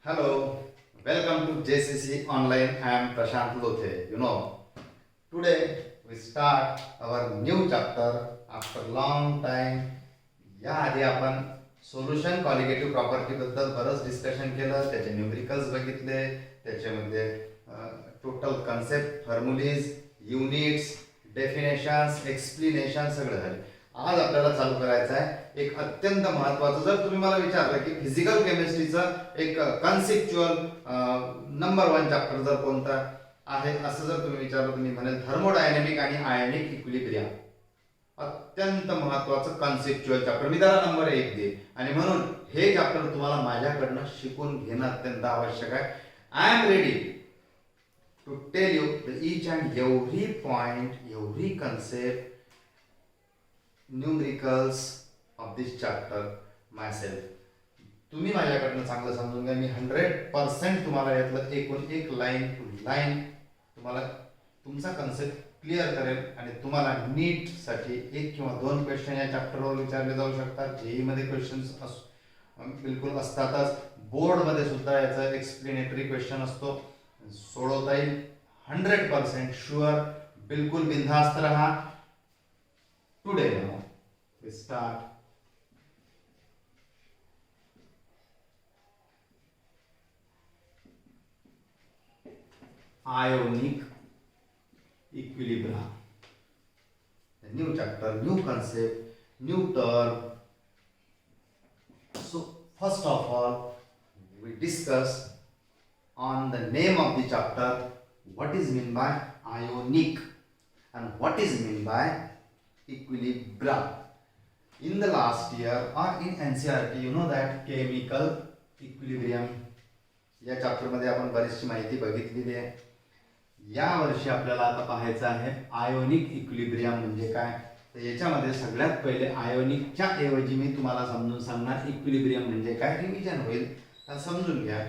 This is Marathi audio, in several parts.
Hello, welcome to JCC Online. I am Prashant Lothe. Today we start our new chapter after long time. या आधी आपण सोल्युशन कॉलिगेटिव्ह प्रॉपर्टी बद्दल बरंच डिस्कशन केलं, त्याचे न्यूमरिकल्स बघितले, त्याच्यामध्ये total concept, formulae, units, definitions, explanation सगळं झालं. आज आपल्याला चालू करायचं आहे एक अत्यंत महत्त्वाचं. जर तुम्ही मला विचारलं की फिजिकल केमिस्ट्रीचं एक कन्सेप्च्युअल नंबर 1 चॅप्टर जर कोणता आहे असं जर तुम्ही विचारलं तर मी म्हणेल थर्मोडायनेमिक आणि आयोनिक इक्विलिब्रियम. अत्यंत महत्त्वाचं कन्सेप्च्युअल चॅप्टर, मी त्याला नंबर 1 देईन. आणि म्हणून हे चॅप्टर तुम्हाला माझ्याकडनं शिकून घेणं अत्यंत आवश्यक आहे. I am ready to tell you each and every point, every concept, numericals of this chapter myself. तुम्ही माझ्याकडनं चांगलं समजून घ्या. मी 100% तुम्हाला यातलं एकूण एक लाईन टू लाईन तुम्हाला तुमचा कन्सेप्ट क्लिअर करेल. आणि तुम्हाला नीट साठी 1 किंवा 2 क्वेश्चन या चॅप्टरवर विचारले जाऊ शकतात. जेई मध्ये क्वेश्चन्स बिलकुल असतातच. बोर्डमध्ये सुद्धा याचा एक्सप्लेनेटरी क्वेश्चन असतो, सोडवता येईल. 100% शुअर, बिलकुल बिनधास्त रहा. Today now we start ionic equilibrium. A new chapter, new concept, new term. So first of all we discuss on the name of the chapter, what is mean by ionic and what is mean by equilibrium. In the last year or in NCERT you know that chemical equilibrium या चॅप्टर मध्ये आपण बरीचशी माहिती बघितलेली आहे. या वर्षी आपल्याला आता पाहायचं आहे आयोनिक इक्विलिब्रियम म्हणजे काय. तर याच्यामध्ये सगळ्यात पहिले आयोनिकच्या ऐवजी मी तुम्हाला समजून सांगणार इक्विलिब्रियम म्हणजे काय. रिव्हिजन होईल, समजून घ्या.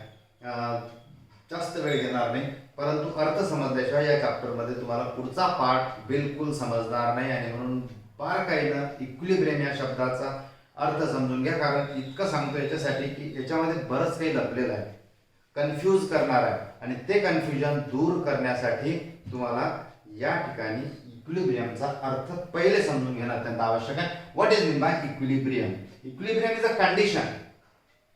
जास्त वेळ घेणार नाही, परंतु अर्थ समजल्याशिवाय या चॅप्टर मध्ये तुम्हाला पुढचा पार्ट बिलकुल समजणार नाही. आणि म्हणून बारकाईनं इक्विलिब्रियम या शब्दाचा अर्थ समजून घ्या. कारण इतकं सांगतो याच्यासाठी की याच्यामध्ये बरंच काही लपलेलं आहे, कन्फ्यूज करणार आहे. आणि ते कन्फ्युजन दूर करण्यासाठी तुम्हाला या ठिकाणी इक्विलिब्रियमचा अर्थ पहिले समजून घेणं अत्यंत आवश्यक आहे. What is mean bye equilibrium. Equilibrium is a condition.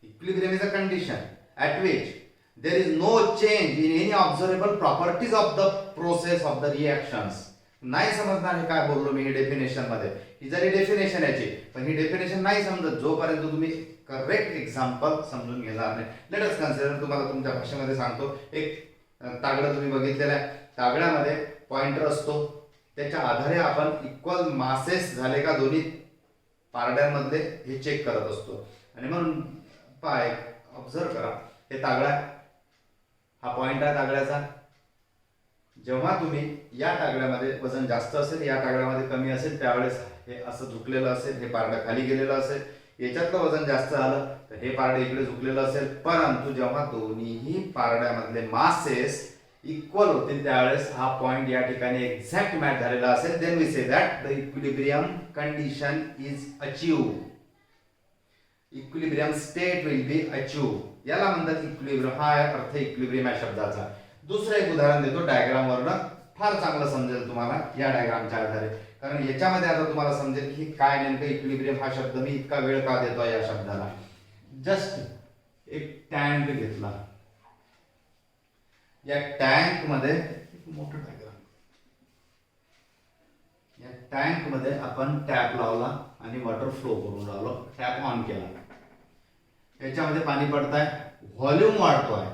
Equilibrium is a condition at which there is no change in any observable properties of the process of the reactions. नाही समजणार हे काय बोललो मी डेफिनेशन मध्ये. ही जरी डेफिनेशन याची, पण ही डेफिनेशन नाही समजत जोपर्यंत तुम्ही करेक्ट एक्झाम्पल समजून घेणार नाही. लेट अस कन्सिडर, तुम्हाला तुमच्या भाषेमध्ये सांगतो. एक तागडं तुम्ही बघितलेलं आहे. तागड्यामध्ये पॉइंटर असतो, त्याच्या आधारे आपण इक्वल मासेस झाले का दोन्ही पारड्यांमधले हे चेक करत असतो. आणि म्हणून पाय ऑब्झर्व करा, हे तागडा, हा पॉइंट आहे तागड्याचा. जेव्हा तुम्ही या तागड्यामध्ये वजन जास्त असेल, या तागड्यामध्ये कमी असेल, त्यावेळेस हे असं झुकलेलं असेल, हे पारडं खाली गेलेलं असेल. याच्यातलं वजन जास्त आलं तर हे पारडं इकडे झुकलेलं असेल. परंतु जेव्हा दोन्हीही पारड्यामधले मासेस इक्वल होतील त्यावेळेस हा पॉइंट या ठिकाणी एक्झॅक्ट मॅच झालेला असेल. Then we say that the equilibrium condition is achieved. Equilibrium state will be achieved. याला म्हणतात इक्विलिब्रियम. हा अर्थ इक्विलिब्रियम या शब्दाचा. दुसरं एक उदाहरण देतो डायग्राम वरनं, फार चांगलं समजेल तुम्हाला या डायग्रामच्या आधारे. कारण याच्यामध्ये आता तुम्हाला समजेल की काय नेमकं इक्विलिब्रियम हा शब्द मी इतका वेळ का देतो या शब्दाला. जस्ट एक टँक घेतला, या टँक मध्ये मोठं डायग्राम, या टँक मध्ये आपण टॅप लावला आणि वॉटर फ्लो करून राहिलो. टॅप ऑन केला, याच्यामध्ये पाणी पडताय, व्हॉल्यूम वाढतोय.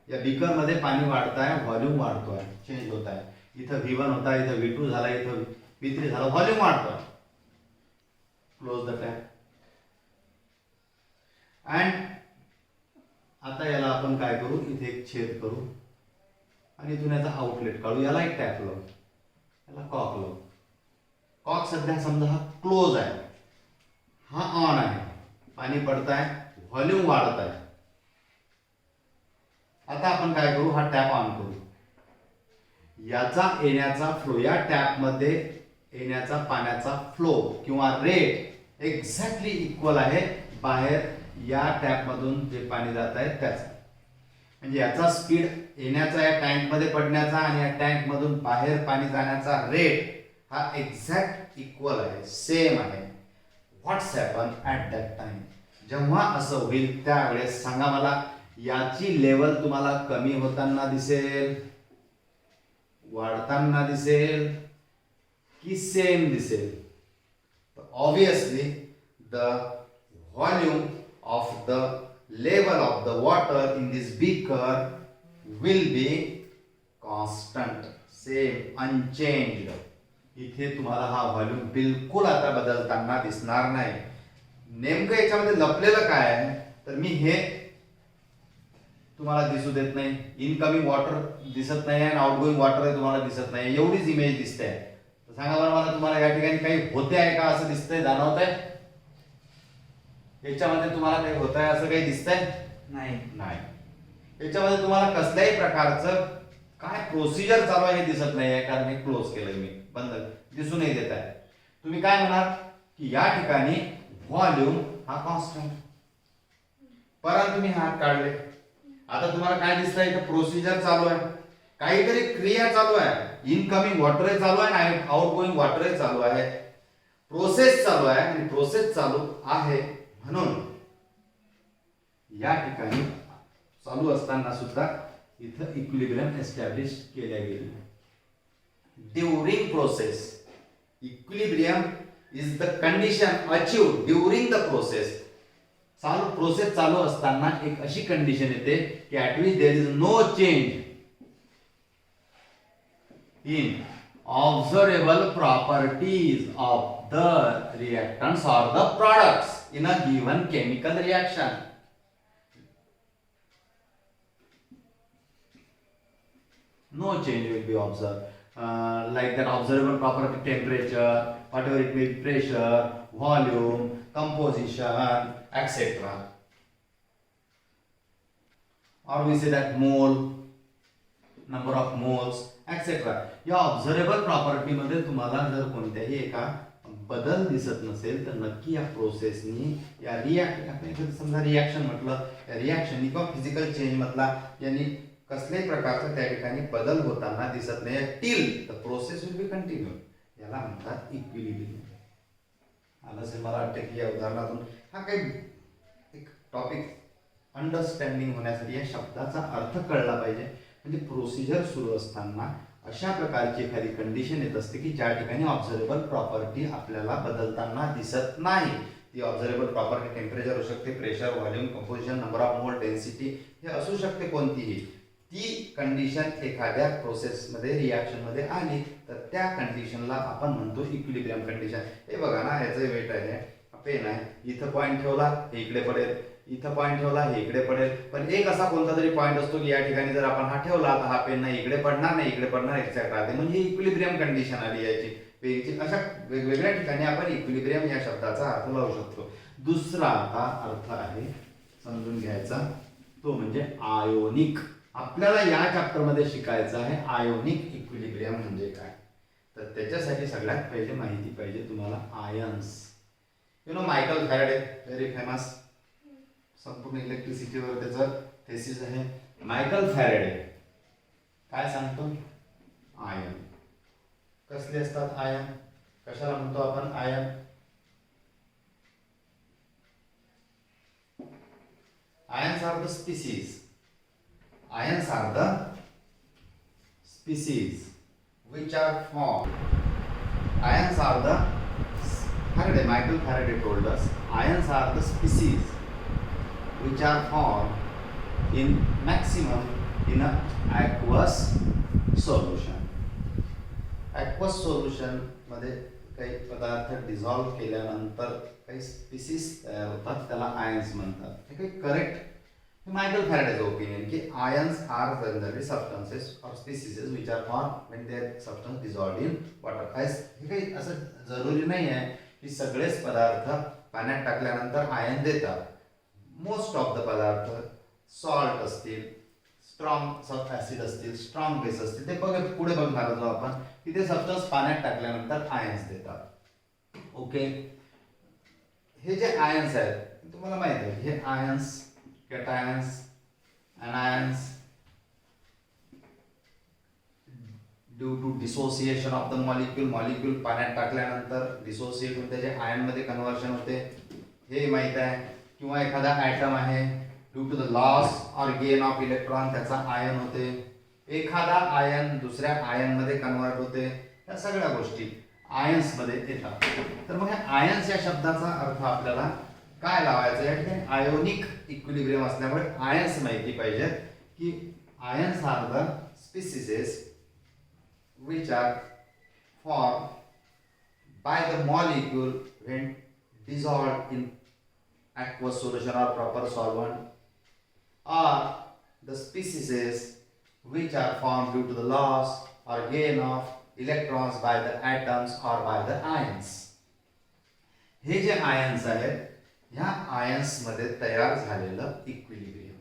या बीकर मध्ये पाणी वाढताय, व्हॉल्यूम वाढतोय, चेंज होत आहे. इथं V1 होता, इथं V2 झाला, इथं V3 झाला, व्हॉल्यूम वाढतोय. Close the tap. अँड आता याला आपण काय करू, इथे एक छेद करू आणि इथून याचा आउटलेट काढू. याला एक टॅप लावू, याला कॉक लावू. कॉक सध्या समजा हा क्लोज आहे, हा ऑन आहे. पाणी पडताय, व्हॉल्यूम वाढत आहे. आता आपण काय करू, हा टॅप ऑन करू. याचा येण्याचा फ्लो, या टॅप मध्ये येण्याचा पाण्याचा फ्लो किंवा रेट एक्झॅक्टली इक्वल आहे बाहेर या टॅपमधून जे पाणी जात आहे त्याचा, म्हणजे याचा स्पीड येण्याचा या टँकमध्ये पडण्याचा आणि या टँकमधून बाहेर पाणी जाण्याचा रेट हा एक्झॅक्ट इक्वल आहे, सेम आहे. व्हॉट्स हॅपन ॲट दॅट टाइम, जेव्हा असं होईल त्यावेळेस सांगा मला, याची लेवल तुम्हाला कमी होताना दिसेल, वाढताना दिसेल की सेम दिसेल? Obviously the volume of the level of the water in this beaker will be constant, same, unchanged. इथे तुम्हाला हा व्हॉल्यूम बिलकुल आता बदलताना दिसणार नाही. नेमकं याच्यामध्ये लपलेलं काय आहे, तर मी हे तुम्हाला दिसू देत नाही. इनकमिंग वॉटर दिसत नाही आणि आउटगोइंग वॉटर तुम्हाला दिसत नाही, एवढीच इमेज दिसते. तर सांगा बरं मला, तुम्हाला या ठिकाणी काही होते आहे का असं दिसतंय, जाणवत आहे? याच्यामध्ये तुम्हाला काही होत आहे असं काही दिसतंय? नाही. याच्यामध्ये तुम्हाला कसल्याही प्रकारचं काय प्रोसिजर चालू आहे हे दिसत नाही आहे, कारण हे क्लोज केलंय मी, बंद, दिसूनही देत आहे. तुम्ही काय म्हणाल की या ठिकाणी व्हॉल्यूम हा कॉन्स्टंट, परंतु मी हात काढले, आता तुम्हाला काय दिसतंय? इथं प्रोसिजर चालू आहे, काहीतरी क्रिया चालू आहे. इनकमिंग वॉटर चालू आहे आणि आउटगोइंग वॉटर चालू आहे, प्रोसेस चालू आहे आणि प्रोसेस चालू आहे. म्हणून या ठिकाणी चालू असताना सुद्धा इथं इक्विलिब्रियम एस्टॅब्लिश केल्या गेली. During process, equilibrium is the condition achieved during the process. Process चालू असताना एक अशी कंडिशन येते की at which there is no change in observable properties of the reactants or the products in a given chemical reaction. No change will be observed, like that observable property, temperature, whatever it may be, pressure, volume, composition, etc. Or we say that mole, number of moles, etcetera. या ऑब्झर्वेबल प्रॉपर्टी मध्ये तुम्हाला जर कोणत्याही एका बदल दिसत नसेल तर नक्की या प्रोसेसनी, या समजा रिॲक्शन म्हटलं, या रिॲक्शननी किंवा फिजिकल चेंज मधला यांनी कसल्याही प्रकारचा त्या ठिकाणी बदल होताना दिसत नाही, till the process will be continue. याला म्हणतात इक्विलिब्रियम. आलं असेल मला वाटतं की या उदाहरणातून हा काही एक टॉपिक अंडरस्टँडिंग होण्यासाठी या शब्दाचा अर्थ कळला पाहिजे. म्हणजे प्रोसिजर सुरू असताना अशा प्रकारची एखादी कंडिशन येत असते की ज्या ठिकाणी ऑब्झर्वेबल प्रॉपर्टी आपल्याला बदलताना दिसत नाही. ती ऑब्झर्वेबल प्रॉपर्टी टेम्परेचर असू शकते, pressure, volume, composition, number of mole, density, हे असू शकते कोणतीही. ती कंडिशन एखाद्या प्रोसेसमध्ये, रिॲक्शनमध्ये आली तर त्या कंडिशनला आपण म्हणतो इक्विलिब्रियम कंडिशन. हे बघा ना, याचं वेट आहे, पेन आहे, इथं पॉईंट ठेवला हे इकडे पडेल, इथं पॉईंट ठेवला हे इकडे पडेल. पण एक असा कोणता तरी पॉईंट असतो की या ठिकाणी जर आपण हा ठेवला तर हा पेन नाही इकडे पडणार, नाही इकडे पडणार, एक्झॅक्ट राहते. म्हणजे इक्विलिब्रियम कंडिशन आली याची पेनची. अशा वेगवेगळ्या ठिकाणी आपण इक्विलिब्रियम या शब्दाचा अर्थ लावू शकतो. दुसरा आता अर्थ आहे समजून घ्यायचा, तो म्हणजे आयोनिक. आपल्याला या चॅप्टर मध्ये शिकायचं आहे आयोनिक इक्विलिब्रियम म्हणजे काय. तर त्याच्यासाठी सगळ्यात पहिले माहिती पाहिजे तुम्हाला ions. You know Michael Faraday, very famous, संपूर्ण इलेक्ट्रिसिटीवर त्याचं थेसिस आहे. मायकल फॅराडे काय सांगतो? आयन कसले असतात? आयन कशाला म्हणतो आपण? Ion ions are the species. Ions are the species which are formed. Ions are the Michael Faraday told us, ions are the species which are formed in maximum in a aqueous solution. Aqueous solution मध्ये काही पदार्थ डिझॉल्व केल्यानंतर काही स्पीसीज तयार होतात, त्याला आयन्स म्हणतात. हे काही करेक्ट Michael Faraday's opinion कि ions are generally substances or species which are formed when their substance dissolved in water. हे काही असं जरुरी नाही आहे की सगळेच पदार्थ पाण्यात टाकल्यानंतर आयन देतात. मोस्ट ऑफ द पदार्थ सॉल्ट असतील, स्ट्रॉंग ऍसिड असतील, स्ट्रॉंग बेस असतील, ते पुढे बघणार आहोत आपण की ते सबस्टन्स पाण्यात टाकल्यानंतर आयन्स देतात. ओके, हे जे आयन्स आहेत तुम्हाला माहिती आहे हे ions, cations, anions due to dissociation of the molecule पाण्यात टाकल्यानंतर डिसोसिएट होऊन त्याचे आयन मध्ये कन्वर्शन होते, हे माहित आहे. किंवा एखादा ॲटम आहे ड्यू टू द लॉस और गेन ऑफ इलेक्ट्रॉन त्याचा आयन होते, एखादा आयन दुसऱ्या आयन मध्ये कन्वर्ट होते, या सगळ्या गोष्टी आयन्स मध्ये येतात. तर मग या आयन्स या शब्दाचा अर्थ आपल्याला काय लावायचं या ठिकाणी आयोनिक इक्विलिब्रियम असल्यामुळे आयन्स माहिती पाहिजे की ions are the species which are formed by the molecule when dissolved in aqueous solution or proper solvent, or the species which are formed due to the loss or gain of electrons by the atoms or by the ions. हे जे आयन्स आहेत ह्या आयन्स मध्ये तयार झालेलं इक्विलिब्रियम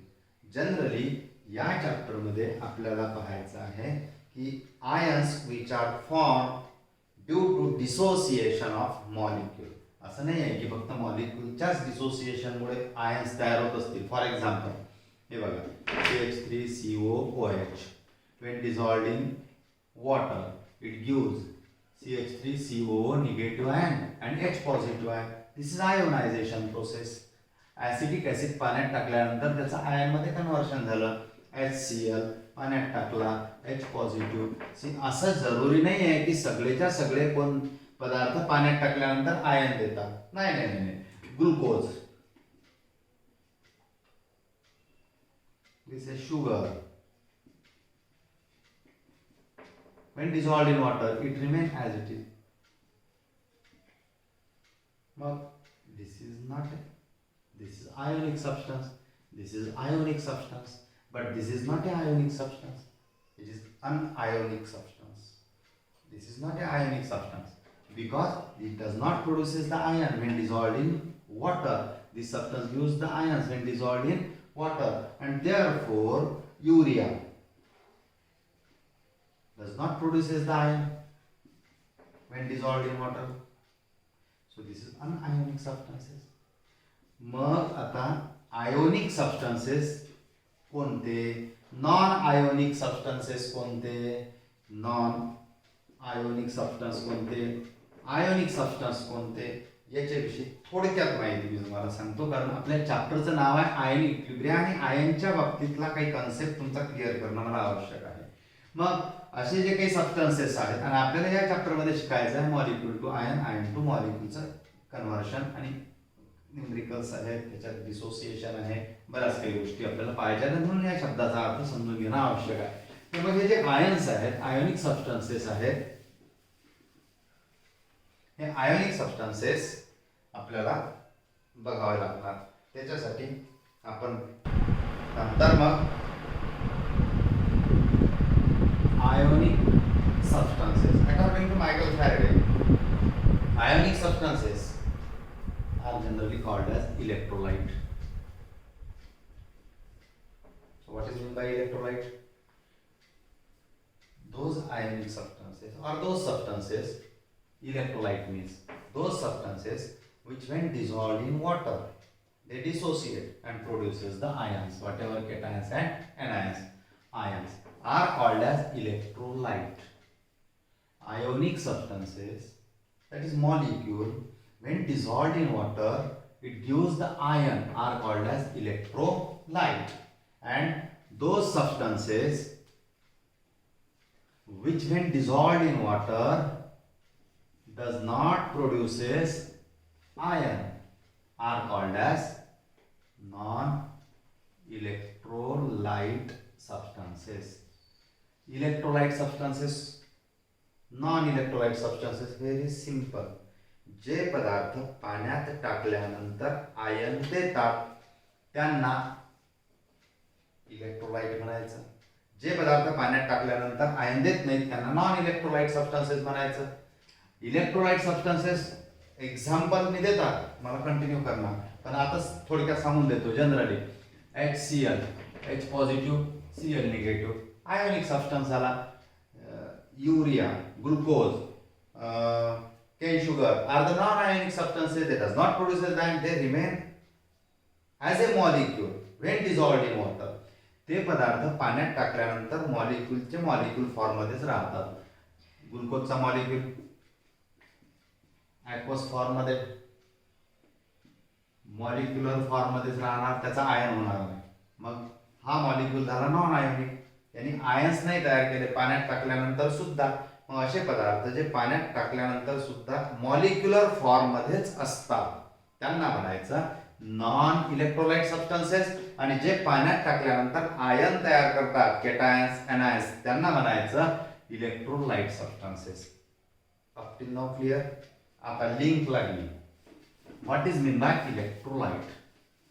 जनरली या चॅप्टर मध्ये आपल्याला पाहायचं आहे की ions which are form due to dissociation of molecule. असं नाही आहे की फक्त मॉलिक्यूलच्याच डिसोसिएशनमुळे आयन्स तयार होत असतील. फॉर एक्झाम्पल हे बघा CH3COOH when dissolved in water it gives CH3COO negative ion and H positive ion. This is ionization process. Acidic acid पाण्यात टाकल्यानंतर त्याचं आयन मध्ये कन्वर्शन झालं, HCl पाण्यात टाकला H पॉझिटिव्ह. असं जरुरी नाही आहे की सगळेच्या सगळे कोण पदार्थ पाण्यात टाकल्यानंतर आयन देतात. नाही नाही नाही glucose, this is sugar, when dissolved in water it remains as it is. मग this is ionic substance, this is ionic substance, but this is not a ionic substance, it is anionic substance. This is not a ionic substance because it does not produces the ion when dissolved in water. This substance gives the ions when dissolved in water, and therefore urea does not produces the ion when dissolved in water. So this is anionic substances. मग आता आयोनिक सबस्टन्सेस कोणते, नॉन आयोनिक सबस्टन्सेस कोणते, नॉन आयोनिक सबस्टन्स कोणते, आयोनिक सबस्टन्स कोणते, याच्याविषयी थोडक्यात माहिती मी तुम्हाला सांगतो. कारण आपल्या चॅप्टरचं नाव आहे आयन इक्विलिब्रियम आणि आयनच्या बाबतीतला काही कन्सेप्ट तुमचा क्लिअर करणं मला आवश्यक आहे. मग असे जे काही सबस्टन्सेस आहेत आणि आपल्याला या चॅप्टरमध्ये शिकायचं आहे molecule to ion, ion to मॉलिक्यूलचं कन्व्हर्शन आणि न्यूमरिकल्स आहेत, त्याच्यात डिसोसिएशन आहे, बऱ्याच काही गोष्टी आपल्याला पाहिजे म्हणून या शब्दाचा अर्थ समजून घेणं आवश्यक आहे. तर मग हे जे आयन्स आहेत, आयोनिक सबस्टन्सेस आहेत, हे आयोनिक सबस्टन्सेस आपल्याला बघावे लागणार. त्याच्यासाठी आपण नंतर मग ionic substances according to Michael Faraday, ionic substances are generally called as electrolyte. So what is meant by electrolyte? Those ionic substances or those substances, electrolyte means those substances which when dissolved in water they dissociate and produces the ions, whatever cations and anions. Ions are called as electrolyte. Ionic substances, that is molecule, when dissolved in water it gives the ion, are called as electrolyte. And those substances which when dissolved in water does not produces ion are called as non-electrolyte substances. Electrolyte substances, non-electrolyte substances, very simple. जे पदार्थ पाण्यात टाकल्यानंतर आयन देतात त्यांना इलेक्ट्रोलाइट म्हणायचं. जे पदार्थ पाण्यात टाकल्यानंतर आयन देत नाहीत त्यांना नॉन इलेक्ट्रोलाइट सबस्टन्सेस म्हणायचं. इलेक्ट्रोलाइट सबस्टन्सेस एक्झाम्पल मी देतात, मला कंटिन्यू करणार पण आता थोडक्यात सांगून देतो. Generally HCl, H positive, Cl negative, ionic substance झाला. Urea, glucose, cane sugar are the non-ionic substances that does not produce the ion, they remain as a molecule when dissolved in water. ते पदार्थ पाण्यात टाकल्यानंतर मॉलिक्यूल फॉर्ममध्येच राहतात. ग्लुकोजचा मॉलिक्यूल ॲक्वस फॉर्ममध्ये मॉलिक्युलर फॉर्ममध्येच राहणार, त्याचा आयन होणार नाही. मग हा मॉलिक्यूल झाला नॉन आयोनिक, यांनी आयन्स नाही तयार केले पाण्यात टाकल्यानंतर सुद्धा. मग असे पदार्थ जे पाण्यात टाकल्यानंतर सुद्धा मॉलिक्युलर फॉर्ममध्येच असतात त्यांना म्हणायचं नॉन इलेक्ट्रोलाइट सबस्टन्सेस. आणि जे पाण्यात टाकल्यानंतर आयन तयार करतात केटायन्स एनायन्स त्यांना म्हणायचं electrolyte substances. Up till now clear. आता लिंक लागली. What is mean by electrolyte.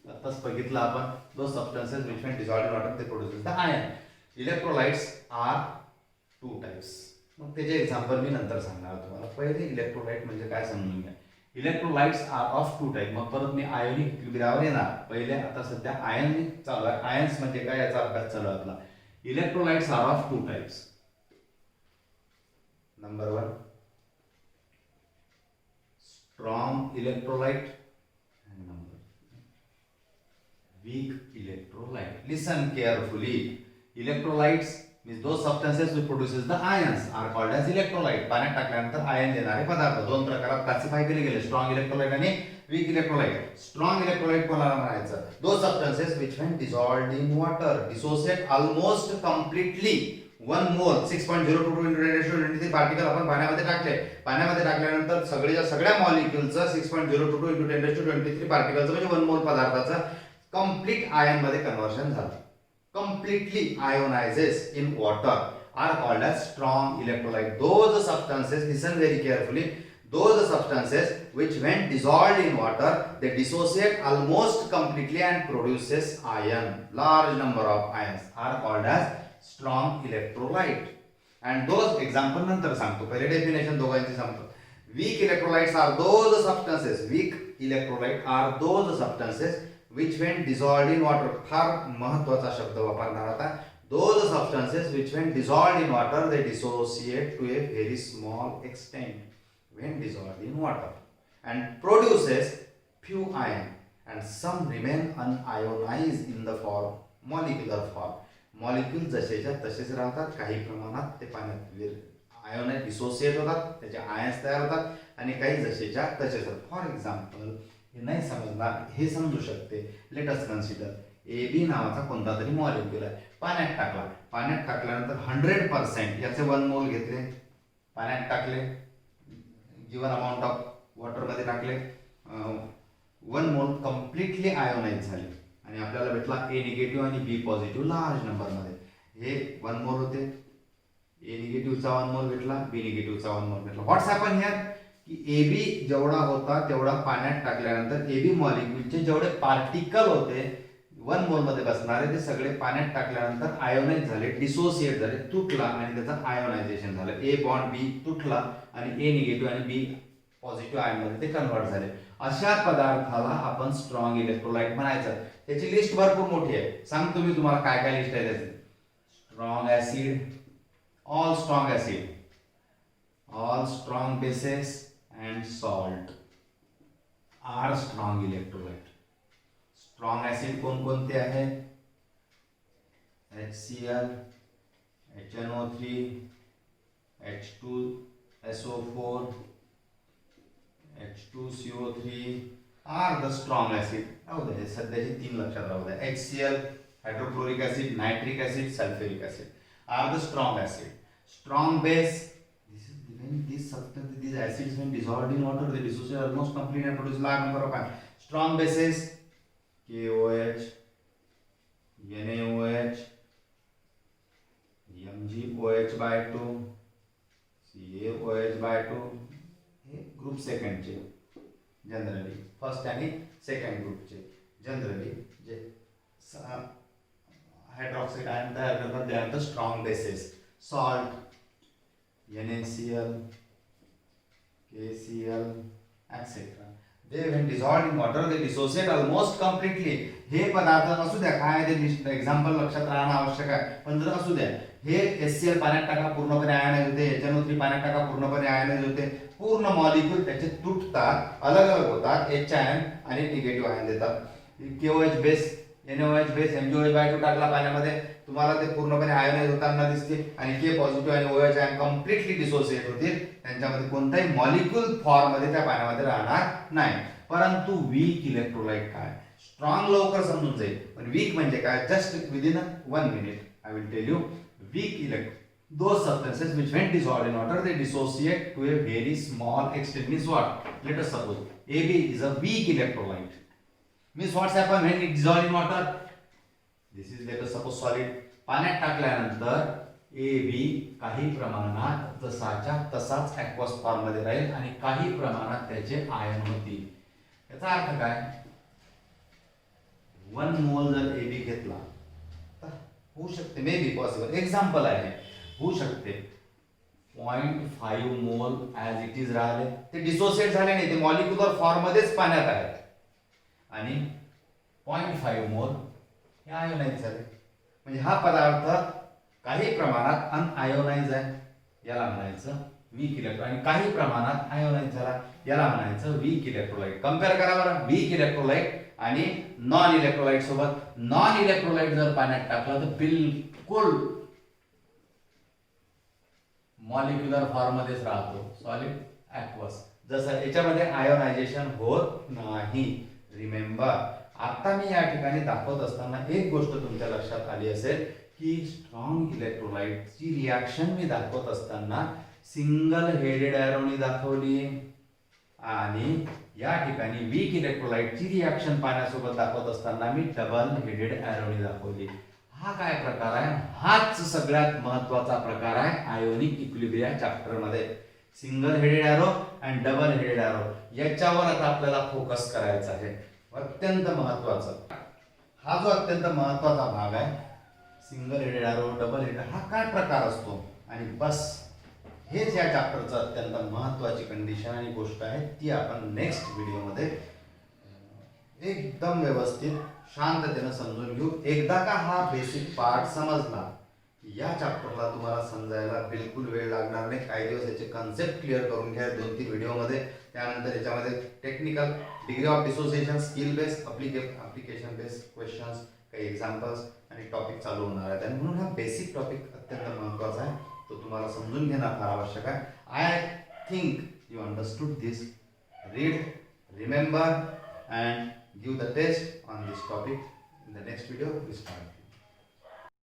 आताच बघितलं आपण दोन substances which when dissolved in water ते produces the ion. Electrolytes are two types. मग त्याचे एक्झाम्पल मी नंतर सांगणार तुम्हाला. पहिले इलेक्ट्रोलाइट म्हणजे काय समजून घ्या. Electrolytes are of two type. मग परत मी आयोनिक विग्रहावर येणार. पहिले आता सध्या आयन चालू आहे. आयन्स म्हणजे काय याचा अभ्यास चालू आहे आपला. Electrolytes are of two types. Number 1 strong electrolyte and number weak electrolyte. Listen carefully. Electrolytes means those substances which produces the ions are called as electrolyte. पाण्यात टाकल्यानंतर आयन देणारे पदार्थ दोन प्रकारात क्लासिफाय केले गेले, स्ट्रॉंग इलेक्ट्रोलाइट आणि वीक इलेक्ट्रोलाइट. स्ट्रॉंग इलेक्ट्रोलाइट कोणाला म्हणायचं? those substances which when dissolved in water dissociate almost completely. 1 mole 6.022 into 10^23 particle आपण पाण्यामध्ये टाकले. पाण्यामध्ये टाकल्यानंतर सगळ्या मॉलिक्यूलचं 6.022 into 10^23 पार्टिकलचं म्हणजे 1 मोल पदार्थाचं कंप्लीट आयन मध्ये कन्वर्शन झालं. completely ionizes in water are called as strong electrolyte. Those substances, listen very carefully, those substances which when dissolved in water they dissociate almost completely and produces ion, large number of ions, are called as strong electrolyte. And those example नंतर सांगतो, पहिले डेफिनेशन दोघांची सांगतो. weak electrolytes are those substances, weak electrolyte are those substances which when dissolved in water. फार महत्वाचा शब्द वापरणार आता. those substances which when dissolved in water they dissociate to a very small extent when dissolved in water and produces few ion and some remain unionized in the form molecular form. Molecule जसेच्या तसेच राहतात, काही प्रमाणात ते पाण्यात आयोनाइज डिसोसिएट होतात, त्याचे आयन्स तयार होतात आणि काही जसेच्या तसेच. फॉर एक्झाम्पल हे नाही समजणार, हे समजू शकते. लेट अस कन्सिडर AB नावाचा कोणता तरी मॉलिक्यूल आहे, पाण्यात टाकला. पाण्यात टाकल्यानंतर 100% याचे 1 मोल घेतले, पाण्यात टाकले, गिवन अमाऊंट ऑफ वॉटरमध्ये टाकले, 1 मोल कम्प्लिटली आयोनाइज झाले आणि आपल्याला भेटला A निगेटिव्ह आणि B पॉझिटिव्ह लार्ज नंबरमध्ये. हे 1 मोल होते. A निगेटिव्हचा 1 मोल भेटला, B निगेटिव्हचा 1 मोल भेटला. व्हॉट्स हॅपन हियर की AB जेवढा होता तेवढा पाण्यात टाकल्यानंतर AB मॉलिक्यूलचे जेवढे पार्टिकल होते 1 मोल मध्ये बसणारे ते सगळे पाण्यात टाकल्यानंतर आयोनाइज झाले, डिसोसिएट झाले, तुटला आणि त्याचं आयोनायझेशन झालं. A बॉन्ड B तुटला आणि A निगेटिव्ह आणि B पॉझिटिव्ह आयन मध्ये ते कन्वर्ट झाले. अशा पदार्थाला आपण स्ट्रॉंग इलेक्ट्रोलाइट म्हणायचं. त्याची लिस्ट भरपूर मोठी आहे. सांग तुम्ही तुम्हाला काय काय लिस्ट आहे त्याची. Strong acid, all strong acid, all strong bases and salt are strong electrolyte. Strong acid कोणकोणते आहेत? HCl, HNO3, H2SO4, H2CO3 are the strong acid. राहू दे, सध्याची 3 लक्षात राहू द्या. HCl, hydrochloric acid, nitric acid, sulphuric acid are the strong acid. Strong base, when these substances, these acids when dissolved in water they dissociate almost completely and produce large number of ions. Strong bases KOH, NaOH, MgOH by 2, CaOH by 2. हे ग्रुप सेकंड चे जनरली, फर्स्ट आणि सेकंड ग्रुपचे जनरली जे हायड्रॉक्साइड आयन तयार करतात they are the strong bases. Salt, NaCl, KCl, etc. They when dissolved in water they dissociate almost completely. हे पदार्थ असू द्या काय ते एक्झाम्पल लक्षात राहणं आवश्यक आहे, पण जर असू द्या हे HCl पाण्यात टाका पूर्णपणे आयनाइज होते, HNO3 पाण्यात टाका पूर्णपणे आयनाइज होते, पूर्ण मॉलिक्यूल त्याचे तुटतात, अलग अलग होतात, H आयन आणि निगेटिव्ह आयन देतात. KOH base NaOH base MgOH/2 टाकला पाण्यामध्ये, तुम्हाला ते पूर्णपणे आयोनाइज होताना दिसतील आणि K पॉझिटिव्ह आणि OH आयन कम्प्लिटली डिसोसिएट होतील. त्यांच्यामध्ये कोणताही मॉलिक्यूल फॉर्म मध्ये त्या पाण्यामध्ये राहणार नाही. परंतु वीक इलेक्ट्रोलाइट काय, स्ट्रॉंग लवकर समजून जाईल, पण वीक म्हणजे काय, just within 1 minute I will tell you. Weak electrolyte, those substances which when dissolved in water they dissociate to a very small extent. Means what? Let us suppose AB is a weak electrolyte. Means what's happened when it dissolved in water? This is let us suppose solid. पाण्यात टाकल्यानंतर AB काही प्रमाणात जसाच्या तसाच aqueous फॉर्म मध्ये राहील आणि काही प्रमाणात त्याचे आयन होतील. याचा अर्थ काय, 1 मोल जर AB घेतला तर होऊ शकते, मे बी पॉसिबल, एक्झाम्पल आहे, होऊ शकते 0.5 मोल ॲज इट इज राहिले, ते डिसोसिएट झाले नाही, ते मॉलिक्युलर फॉर्म मध्येच पाण्यात आहेत, आणि 0.5 मोल हे आयोनाइज झाले. म्हणजे हा पदार्थ काही प्रमाणात अनआयोनाइज आहे, याला म्हणायचं वीक इलेक्ट्रोलाइट, आणि काही प्रमाणात आयोनाइज झाला, याला म्हणायचं वीक इलेक्ट्रोलाइट. कंपेअर करा बरं वीक इलेक्ट्रोलाइट आणि नॉन इलेक्ट्रोलाइट सोबत. नॉन इलेक्ट्रोलाइट जर पाण्यात टाकलं तर बिलकुल मॉलिक्युलर फॉर्म मध्येच राहतो, सॉलिड ॲक्वस, जसं याच्यामध्ये आयोनायझेशन होत नाही. रिमेंबर, आता मी या ठिकाणी दाखवत असताना एक गोष्ट तुमच्या लक्षात आली असेल की स्ट्रॉंग इलेक्ट्रोलाइटची रिॲक्शन मी दाखवत असताना सिंगल हेडेड ॲरोनी दाखवली, आणि या ठिकाणी वीक इलेक्ट्रोलाइटची रिॲक्शन पाण्यासोबत दाखवत असताना मी डबल हेडेड ॲरोनी दाखवली. हा काय प्रकार आहे, हाच सगळ्यात महत्त्वाचा प्रकार आहे आयोनिक इक्विलिब्रिया चॅप्टर मध्ये. सिंगल हेडेड ॲरो आणि डबल हेडेड ॲरो, याच्यावर आता आपल्याला फोकस करायचा आहे, अत्यंत महत्त्वाचा. हा जो अत्यंत महत्त्वाचा भाग आहे, single headed arrow, double headed, हा काय प्रकार असतो, आणि बस हेच या चॅप्टरचं अत्यंत महत्त्वाची कंडिशन आणि गोष्ट आहे, ती आपण नेक्स्ट व्हिडिओमध्ये एकदम व्यवस्थित शांततेने समजून घेऊ. एकदा का हा बेसिक पार्ट समजला, या चॅप्टरला तुम्हाला समजायला बिलकुल वेळ लागणार नाही. काही दिवस याचे कन्सेप्ट क्लिअर करून घ्या 2-3 व्हिडिओमध्ये. त्यानंतर याच्यामध्ये technical, degree of dissociation, skill based, application based questions, काही एक्झाम्पल्स आणि टॉपिक चालू होणार आहेत, आणि म्हणून हा बेसिक टॉपिक अत्यंत महत्त्वाचा आहे, तो तुम्हाला समजून घेणं फार आवश्यक आहे. I think you understood this. Read, remember and give the test on this topic. In the next video we start.